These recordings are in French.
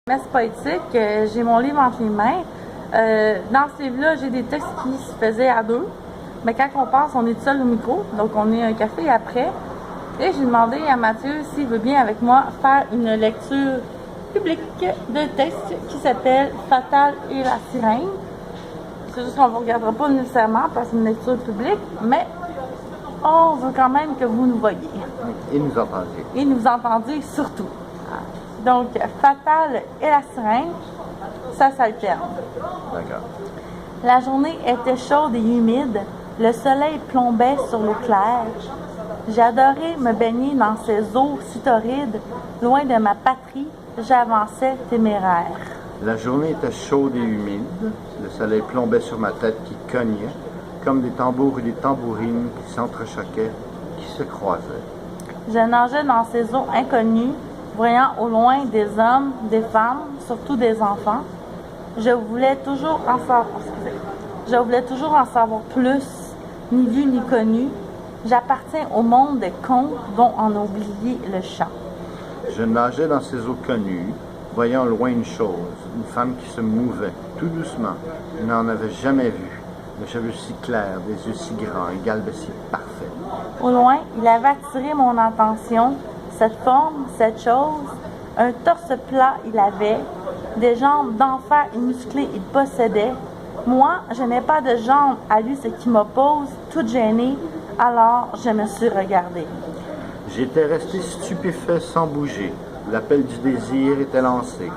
Messe poétique, j'ai mon livre entre les mains. Dans ce livre-là, j'ai des textes qui se faisaient à deux. Mais quand on passe, on est seul au micro, donc on est un café après. Et j'ai demandé à Mathieu s'il veut bien avec moi faire une lecture publique d'un texte qui s'appelle Fatal et la sirène. C'est juste qu'on ne vous regardera pas nécessairement parce que c'est une lecture publique, mais on veut quand même que vous nous voyiez. Et nous entendiez. Et nous entendiez surtout. Donc, Fatal et la sirène, ça s'alterne. D'accord. La journée était chaude et humide. Le soleil plombait sur l'eau claire. J'ai adoré me baigner dans ces eaux si torrides. Loin de ma patrie, j'avançais téméraire. La journée était chaude et humide. Le soleil plombait sur ma tête qui cognait, comme des tambours et des tambourines qui s'entrechoquaient, qui se croisaient. Je nageais dans ces eaux inconnues, voyant au loin des hommes, des femmes, surtout des enfants. Je voulais toujours en savoir plus, ni vu ni connu. J'appartiens au monde des contes dont on a oublié le chant. Je nageais dans ces eaux connues, voyant au loin une chose, une femme qui se mouvait, tout doucement. Je n'en avais jamais vu. Les cheveux si clairs, des yeux si grands, un galbe si parfait. Au loin, il avait attiré mon attention. Cette forme, cette chose, un torse plat il avait, des jambes d'enfer et musclées il possédait. Moi, je n'ai pas de jambes, à lui ce qui m'oppose, toute gênée, alors je me suis regardée. J'étais resté stupéfait sans bouger. L'appel du désir était lancé.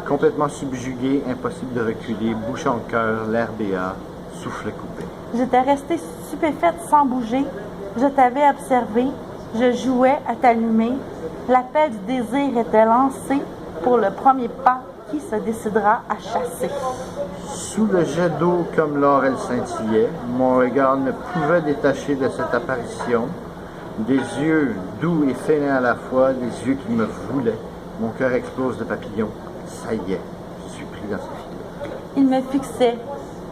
Complètement subjugué, impossible de reculer, bouche en cœur, l'air béat, souffle coupé. J'étais restée stupéfaite sans bouger. Je t'avais observé. Je jouais à t'allumer. L'appel du désir était lancé pour le premier pas qui se décidera à chasser. Sous le jet d'eau comme l'or elle scintillait, mon regard ne pouvait détacher de cette apparition. Des yeux doux et fainéants à la fois, des yeux qui me voulaient. Mon cœur explose de papillons. Ça y est, je suis pris dans ce filet. Il me fixait.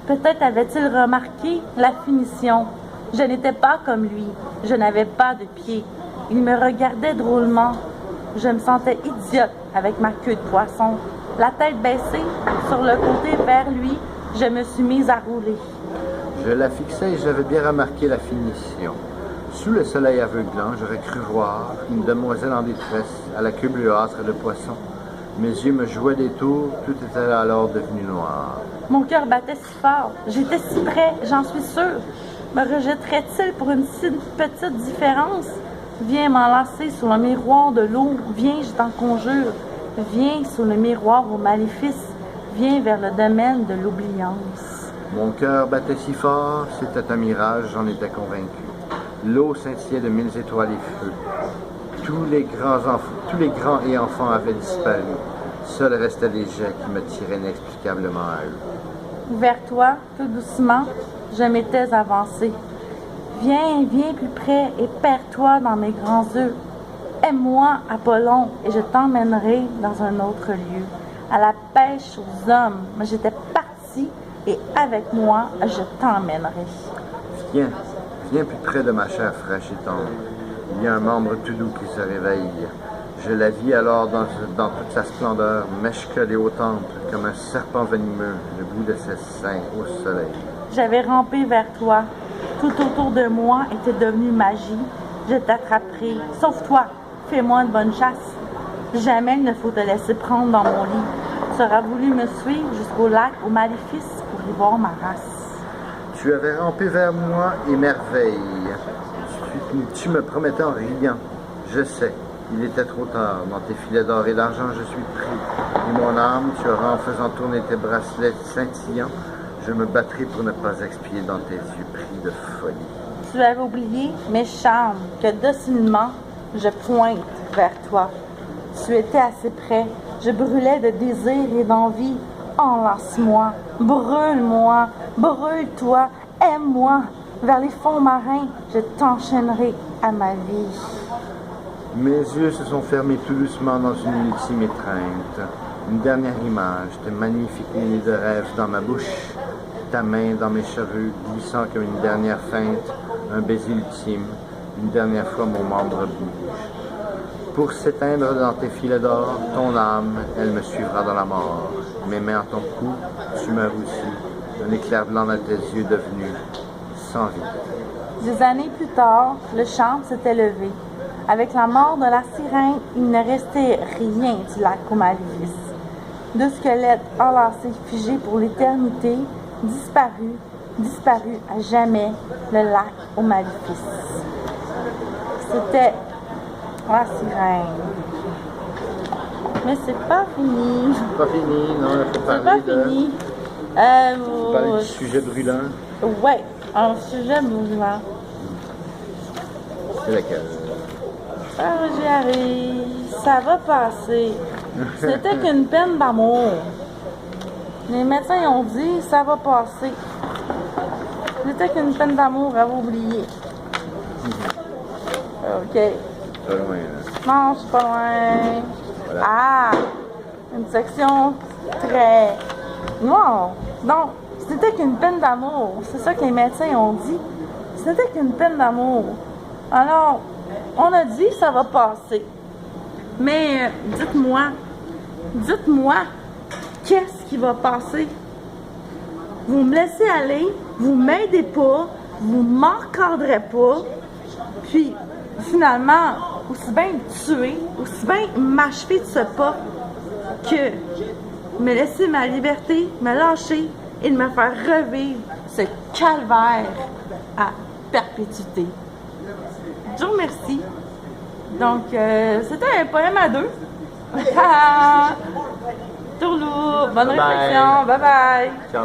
Peut-être avait-il remarqué la finition. Je n'étais pas comme lui. Je n'avais pas de pieds. Il me regardait drôlement. Je me sentais idiote avec ma queue de poisson. La tête baissée, sur le côté vers lui, je me suis mise à rouler. Je la fixais et j'avais bien remarqué la finition. Sous le soleil aveuglant, j'aurais cru voir une demoiselle en détresse, à la queue bleuâtre de poisson. Mes yeux me jouaient des tours, tout était alors devenu noir. Mon cœur battait si fort. J'étais si près, j'en suis sûre. Me rejetterait-il pour une si petite différence? Viens m'enlacer sur le miroir de l'eau, viens, je t'en conjure. Viens sous le miroir au maléfice, viens vers le domaine de l'oubliance. Mon cœur battait si fort, c'était un mirage, j'en étais convaincu. L'eau scintillait de mille étoiles et feux. Tous les grands et enfants avaient disparu. Seuls restaient les jets qui me tiraient inexplicablement à eux. Vers toi, tout doucement, je m'étais avancée. Viens, viens plus près et perds-toi dans mes grands yeux. Aime-moi, Apollon, et je t'emmènerai dans un autre lieu. À la pêche aux hommes, mais j'étais partie et avec moi, je t'emmènerai. Viens, viens plus près de ma chair fraîche et tendre. Il y a un membre tout doux qui se réveille. Je la vis alors dans toute sa splendeur, m'échecoler au temple comme un serpent venimeux, le bout de ses seins au soleil. J'avais rampé vers toi. Tout autour de moi était devenu magie. Je t'attraperai. Sauve-toi. Fais-moi une bonne chasse. Jamais il ne faut te laisser prendre dans mon lit. Tu auras voulu me suivre jusqu'au lac, au maléfice, pour y voir ma race. Tu avais rampé vers moi, émerveille. Tu me promettais en riant. Je sais, il était trop tard. Dans tes filets d'or et d'argent, je suis pris. Et mon âme, tu auras en faisant tourner tes bracelets scintillants. Je me battrai pour ne pas expier dans tes yeux pris de folie. Tu avais oublié mes charmes, que docilement je pointe vers toi. Tu étais assez près. Je brûlais de désir et d'envie. Enlace-moi, brûle-moi, brûle-toi, aime-moi. Vers les fonds marins, je t'enchaînerai à ma vie. Mes yeux se sont fermés tout doucement dans une ultime étreinte. Une dernière image, tes magnifiques nuits de rêve dans ma bouche, ta main dans mes cheveux, glissant comme une dernière feinte, un baiser ultime. Une dernière fois, mon membre bouge. Pour s'éteindre dans tes filets d'or, ton âme, elle me suivra dans la mort. Mes mains en ton cou, tu meurs aussi, un éclair blanc dans tes yeux devenus sans vie. Des années plus tard, le chant s'était levé. Avec la mort de la sirène, il ne restait rien du lac au Maléfice. Deux squelettes enlacés, figés pour l'éternité, disparus à jamais, le lac au Maléfice. C'était la sirène. Mais c'est pas fini. C'est pas fini, non, il faut C'est parler pas fini. parler du sujet brûlant. Ouais, un sujet brûlant. C'est lequel? J'y arrive. Ça va passer. C'était qu'une peine d'amour. Les médecins ils ont dit ça va passer. C'était qu'une peine d'amour, elle va oublier. OK. Pas loin, là. Non, je suis pas loin. Voilà. Ah! Une section très... Non! Non! C'était qu'une peine d'amour. C'est ça que les médecins ont dit. C'était qu'une peine d'amour. Alors, on a dit ça va passer. Mais dites-moi, qu'est-ce qui va passer? Vous me laissez aller, vous m'aidez pas, vous m'encadrez pas, puis finalement, aussi bien me tuer, aussi bien m'achever de ce pas que me laisser ma liberté, me lâcher et de me faire revivre ce calvaire à perpétuité. Je vous remercie. Donc, c'était un poème à deux. Tourlou, bonne réflexion, bye bye. Ciao.